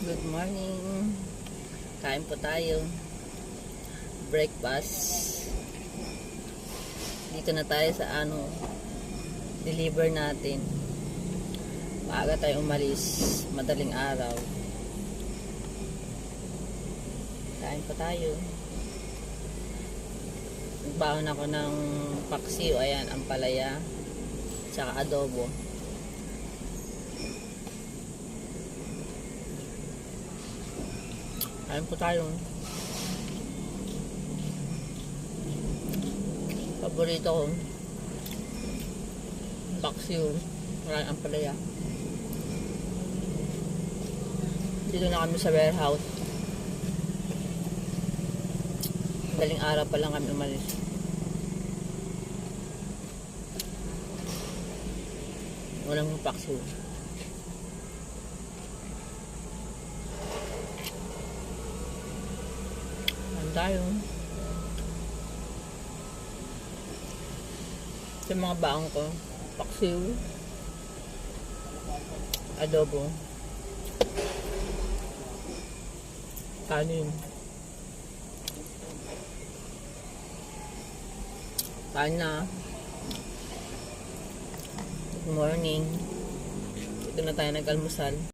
Good morning. Kain po tayo. Breakfast. Dito na tayo sa deliver natin. Maaga tayo umalis. Madaling araw. Kain po tayo. Nagbaon ako ng paksiw. Ayan, ampalaya. Tsaka adobo. Kain po tayo. Paborito ko paksiw. Maraming ampalaya. Dito na kami sa warehouse. Daling araw pa lang kami umalis. Walang paksiw. Tayo sa mga baong ko, paksiw, adobo, kanin. Kain na. Good morning. Dito na tayo nag-almusal.